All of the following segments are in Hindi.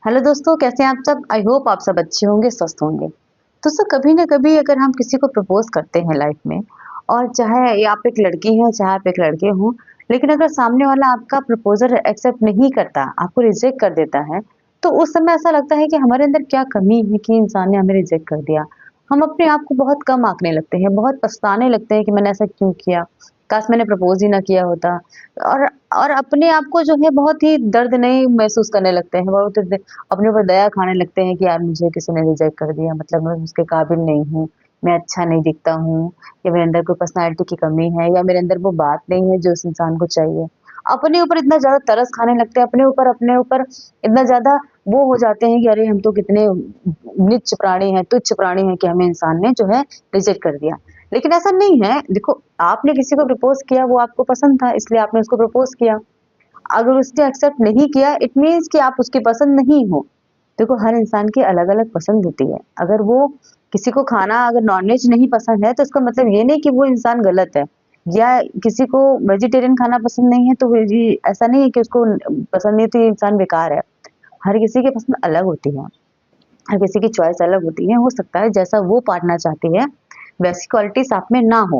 हेलो दोस्तों, कैसे हैं आप सब? आई होप आप सब अच्छे होंगे, स्वस्थ होंगे। दोस्तों, कभी ना कभी अगर हम किसी को प्रपोज़ करते हैं लाइफ में, और चाहे ये आप एक लड़की हैं, चाहे आप एक लड़के हों, लेकिन अगर सामने वाला आपका प्रपोज़ल एक्सेप्ट नहीं करता, आपको रिजेक्ट कर देता है, तो उस समय ऐसा लगता है कि हमारे अंदर क्या कमी है कि इंसान ने हमें रिजेक्ट कर दिया। हम अपने आप को बहुत कम आँकने लगते हैं, बहुत पछताने लगते हैं कि मैंने ऐसा क्यों किया? काश मैंने प्रपोज़ ही ना किया होता। और और अपने आप को जो है बहुत ही दर्द नहीं महसूस करने लगते हैं, बहुत अपने ऊपर दया खाने लगते हैं कि यार मुझे किसी ने रिजेक्ट कर दिया, मतलब मैं उसके काबिल नहीं हूँ, मैं अच्छा नहीं दिखता हूँ, या मेरे अंदर कोई पर्सनैलिटी की कमी है, या मेरे अंदर वो बात नहीं है जो उस इंसान को चाहिए। अपने ऊपर इतना ज़्यादा तरस खाने लगते हैं, अपने ऊपर इतना ज़्यादा वो हो जाते हैं कि अरे हम तो कितने नीच प्राणी हैं, तुच्छ प्राणी हैं कि हमें इंसान ने जो है रिजेक्ट कर दिया। लेकिन ऐसा नहीं है, देखो आपने किसी को प्रपोज़ किया, वो आपको पसंद था इसलिए आपने उसको प्रपोज़ किया। अगर उसने एक्सेप्ट नहीं किया, इट मीन्स कि आप उसकी पसंद नहीं हो। देखो हर इंसान की अलग-अलग पसंद होती है। अगर वो किसी को खाना अगर नॉन-वेज नहीं पसंद है तो इसका मतलब ये नहीं कि वो इंसान गलत है, या किसी को वेजिटेरियन खाना पसंद नहीं है तो वेजी ऐसा नहीं है कि उसको पसंद नहीं है तो ये इंसान बेकार है। हर किसी की पसंद अलग होती है, हर किसी की चॉइस अलग होती है। हो सकता है जैसा वो पार्टनर चाहती है, वैसी क्वालिटीज़ आप में ना हो।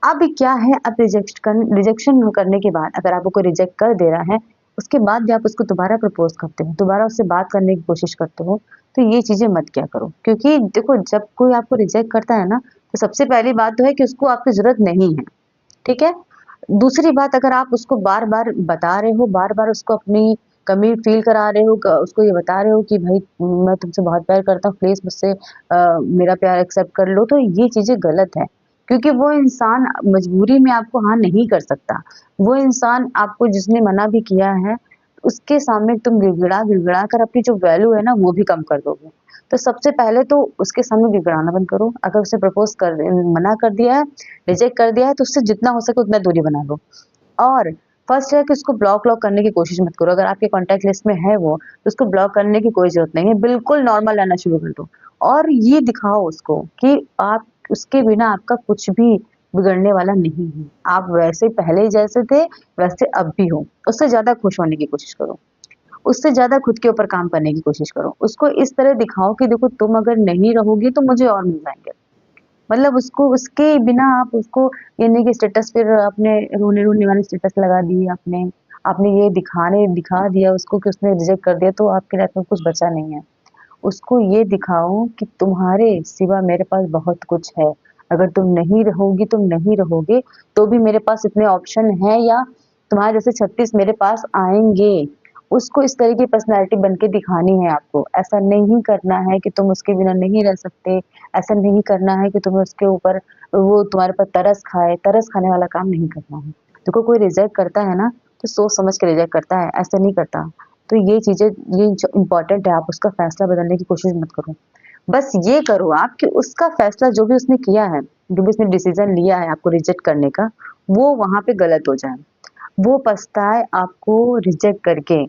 अब क्या है, अब रिजेक्शन करने के बाद अगर आपको कोई रिजेक्ट कर दे रहा है, उसके बाद भी आप उसको दोबारा प्रपोज़ करते हो, दोबारा उससे बात करने की कोशिश करते हो, तो ये चीज़ें मत किया करो। क्योंकि देखो जब कोई आपको रिजेक्ट करता है ना, तो सबसे पहली बात तो है कि उसको आपकी ज़रूरत नहीं है, ठीक है? दूसरी बात, अगर आप उसको बार-बार बता रहे हो, बार-बार उसको अपनी कमी फ़ील करा रहे हो, क उसको ये बता रहे हो कि भई मैं तुमसे बहुत प्यार करता हूँ, प्लीज़ मुझसे मेरा प्यार एक्सेप्ट कर लो, तो ये चीज़ें गलत है। क्योंकि वो इंसान मजबूरी में आपको हाँ नहीं कर सकता। वो इंसान आपको जिसने मना भी किया है, उसके सामने तुम गिड़गिड़ा कर अपनी जो वैल्यू है ना, वो भी कम कर दोगे। तो सबसे पहले तो उसके सामने गिड़गिड़ाना बंद करो। अगर उसे प्रपोज़ कर मना कर दिया है, रिजेक्ट कर दिया है, तो उससे जितना हो सके उतना दूरी बना लो। और फर्स्ट है कि उसको ब्लॉक करने की कोशिश मत करो। अगर आपके कॉन्टैक्ट लिस्ट में है वो, तो उसको ब्लॉक करने की कोई ज़रूरत नहीं है। बिल्कुल नॉर्मल रहना शुरू कर दो, और ये दिखाओ उसको कि आप उसके बिना आपका कुछ भी बिगड़ने वाला नहीं है। आप वैसे पहले जैसे थे, वैसे अब भी हो। उससे ज़्यादा खुश होने की कोशिश करो। उससे ज़्यादा खुद के ऊपर काम करने की कोशिश करो। उसको इस तरह दिखाओ कि देखो तुम अगर नहीं रहोगी तो मुझे और मिल जाएँगे। मतलब उसको उसके बिना आप उसको ये नहीं कि स्टेटस फिर आपने रोने-रोने वाले स्टेटस लगा दिए आपने, आपने ये दिखा दिया उसको कि उसने रिजेक्ट कर दिया, तो आपकी लाइफ में कुछ बचा नहीं है। उसको ये दिखाओ कि तुम्हारे सिवा मेरे पास बहुत कुछ है। अगर तुम नहीं रहोगी, तुम नहीं रहोगे, तो भी मेरे पास इतने ऑप्शन हैं, या तुम्हारे जैसे 36 मेरे पास आएँगे। उसको इस तरह की पर्सनैलिटी बन के दिखानी है आपको। ऐसा नहीं करना है कि तुम उसके बिना नहीं रह सकते, ऐसा नहीं करना है कि तुम्हें उसके ऊपर वो तुम्हारे ऊपर तरस खाने वाला काम नहीं करना है। देखो कोई रिजेक्ट करता है ना, तो सोच समझ के रिजेक्ट करता है, ऐसे नहीं करता। तो ये चीज़ें ये जो इम्पोर्टेंट है, आप उसका फ़ैसला बदलने की कोशिश मत करो। बस ये करो आप कि उसका फ़ैसला जो भी उसने किया है, जो भी उसने डिसीज़न लिया है आपको रिजेक्ट करने का, वो वहाँ पे गलत हो जाए। वो पछताए आपको रिजेक्ट करके,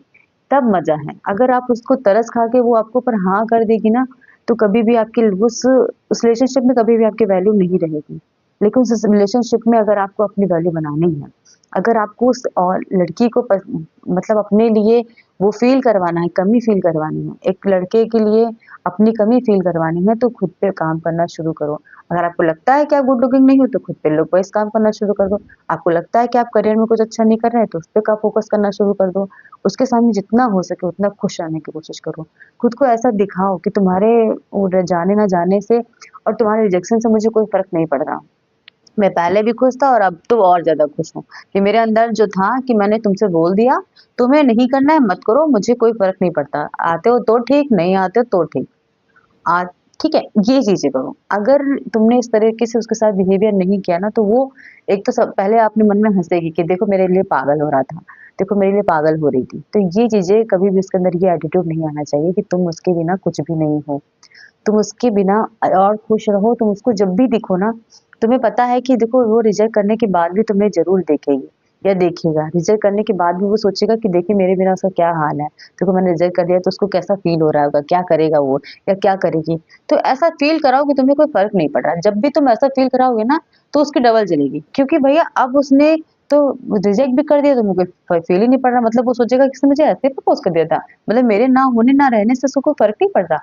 तब मज़ा है। अगर आप उसको तरस खा के वो आपके ऊपर हाँ कर देगी ना, तो कभी भी आपकी उस रिलेशनशिप में कभी भी आपकी वैल्यू नहीं रहेगी। लेकिन उस रिलेशनशिप में अगर आपको अपनी वैल्यू बनानी है, अगर आपको उस और लड़की को मतलब अपने लिए वो फ़ील करवाना है, कमी फ़ील करवानी है, एक लड़के के लिए अपनी कमी फ़ील करवानी है, तो खुद पे काम करना शुरू करो। अगर आपको लगता है कि आप गुड लुकिंग नहीं हो, तो खुद पे लुक वाइज़ काम करना शुरू कर दो। आपको लगता है कि आप करियर में कुछ अच्छा नहीं कर रहे हैं, तो उस पे का फ़ोकस करना शुरू कर दो। उसके सामने जितना हो सके उतना खुश रहने की कोशिश करो। खुद को ऐसा दिखाओ कि तुम्हारे जाने ना जाने से और तुम्हारे रिजेक्शन से मुझे कोई फ़र्क नहीं पड़ रहा। मैं पहले भी खुश था और अब तो और ज़्यादा खुश हूँ, कि मेरे अंदर जो था कि मैंने तुमसे बोल दिया, तुम्हें नहीं करना है मत करो, मुझे कोई फ़र्क नहीं पड़ता। आते हो तो ठीक, नहीं आते हो तो ठीक। आ ठीक है, ये चीज़ें करो। अगर तुमने इस तरीके से उसके साथ बिहेवियर नहीं किया ना, तो वो एक तो सब पहले अपने मन में हँसेगी कि देखो मेरे लिए पागल हो रहा था, देखो मेरे लिए पागल हो रही थी। तो ये चीज़ें कभी भी उसके अंदर ये एटीट्यूड नहीं आना चाहिए कि तुम उसके बिना कुछ भी नहीं हो। तुम उसके बिना और खुश रहो, तुम उसको जब भी दिखो ना, तुम्हें पता है कि देखो वो रिजेक्ट करने के बाद भी तुम्हें ज़रूर देखेगी या देखेगा। रिजेक्ट करने के बाद भी वो सोचेगा कि देखिए मेरे बिना उसका क्या हाल है। देखो मैंने रिजेक्ट कर दिया तो उसको कैसा फ़ील हो रहा होगा, क्या करेगा वो या क्या करेगी। तो ऐसा फ़ील कराओ कि तुम्हें कोई फ़र्क नहीं पड़ रहा। जब भी तुम ऐसा फ़ील कराओगे ना, तो उसकी डबल जलेगी, क्योंकि भैया अब उसने तो रिजेक्ट भी कर दिया तो मुझे फील ही नहीं पड़ रहा, मतलब वो सोचेगा कि इसने मुझे ऐसे प्रपोज कर दिया था, मतलब मेरे ना होने ना रहने से उसको कोई फर्क नहीं पड़ रहा।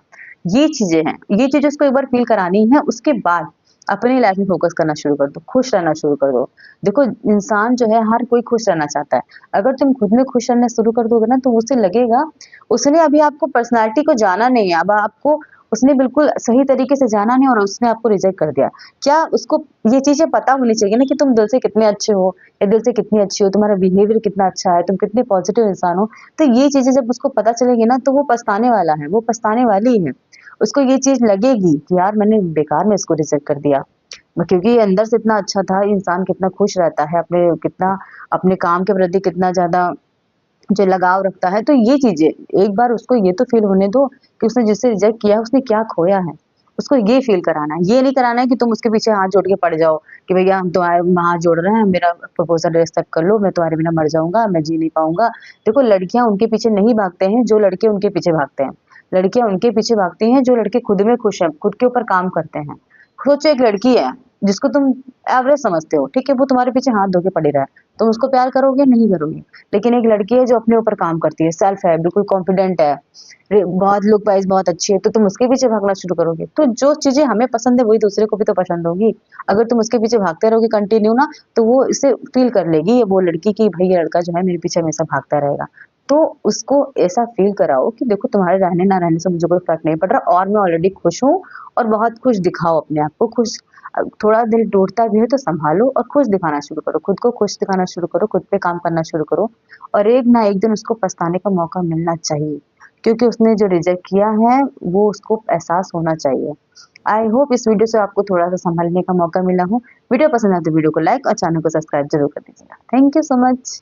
ये चीजें हैं, ये चीजें उसको एक बार फील करानी है, उसके बाद अपनी लाइफ में फोकस करना शुरू कर दो, खुश रहना शुरू कर दो। देखो, इंसान जो है हर कोई खुश रहना चाहता है। अगर तुम खुद में खुश रहना शुरू कर दोगे ना, तो उसे लगेगा उसने अभी आपको पर्सनैलिटी को जाना नहीं है, अब आपको उसने बिल्कुल सही तरीके से जाना नहीं और उसने आपको रिजेक्ट कर दिया। क्या उसको ये चीज़ें पता होनी चाहिए ना कि तुम दिल से कितने अच्छे हो या दिल से कितनी अच्छी हो, तुम्हारा बिहेवियर कितना अच्छा है, तुम कितने पॉजिटिव इंसान हो। तो ये चीज़ें जब उसको पता चलेगी ना, तो वो पछताने वाला है, वो पछताने वाली है। उसको ये चीज़ लगेगी कि यार मैंने बेकार में इसको रिजेक्ट कर दिया। क्योंकि ये अंदर से इतना अच्छा था, इंसान कितना खुश रहता है, कितना अपने काम के प्रति कितना ज़्यादा जो लगाव रखता है। तो ये चीज़ें एक बार उसको ये तो फ़ील होने दो कि उसने जिससे रिजेक्ट किया है, उसने क्या खोया है। उसको ये फ़ील कराना है, ये नहीं कराना है कि तुम उसके पीछे हाथ जोड़ के पड़ जाओ कि भैया हम तुम्हारे हाथ जोड़ रहे हैं, मेरा प्रपोज़ल एक्सेप्ट कर लो, मैं तुम्हारे बिना मर जाऊँगा, मैं जी नहीं पाऊँगा। देखो, लड़कियाँ उनके पीछे नहीं भागते हैं जो लड़के उनके पीछे भागते हैं। लड़कियाँ उनके पीछे भागती हैं जो लड़के खुद में खुश हैं, खुद के ऊपर काम करते हैं। सोचो, एक लड़की है जिसको तुम एवरेज समझते हो, ठीक है? वो तुम्हारे पीछे हाथ धो के पड़ी रहा है, तुम उसको प्यार करोगे? नहीं करोगे। लेकिन एक लड़की है जो अपने ऊपर काम करती है, सेल्फ है, बिल्कुल कॉन्फिडेंट है, बहुत लुक वाइज बहुत अच्छी है, तो तुम उसके पीछे भागना शुरू करोगे। तो जो चीजें हमें पसंद है वही दूसरे को भी तो पसंद होगी। अगर तुम उसके पीछे भागते रहोगे कंटिन्यू ना, तो वो इसे फील कर लेगी, ये वो लड़की की भाई ये लड़का जो है मेरे पीछे हमेशा भागता रहेगा। तो उसको ऐसा फील कराओ कि देखो, तुम्हारे रहने ना रहने से मुझे कोई फर्क नहीं पड़ रहा और मैं ऑलरेडी खुश हूँ, और बहुत खुश दिखाओ अपने आप को खुश। थोड़ा दिल टूटता भी है तो संभालो और खुश दिखाना शुरू करो, खुद को खुश दिखाना शुरू करो, खुद पे काम करना शुरू करो। और एक ना एक दिन उसको पछताने का मौका मिलना चाहिए, क्योंकि उसने जो रिजेक्ट किया है वो उसको एहसास होना चाहिए। आई होप इस वीडियो से आपको थोड़ा सा संभलने का मौका मिला हो। वीडियो पसंद आए तो वीडियो को लाइक और चैनल को सब्सक्राइब जरूर कर दीजिएगा। Thank you so much.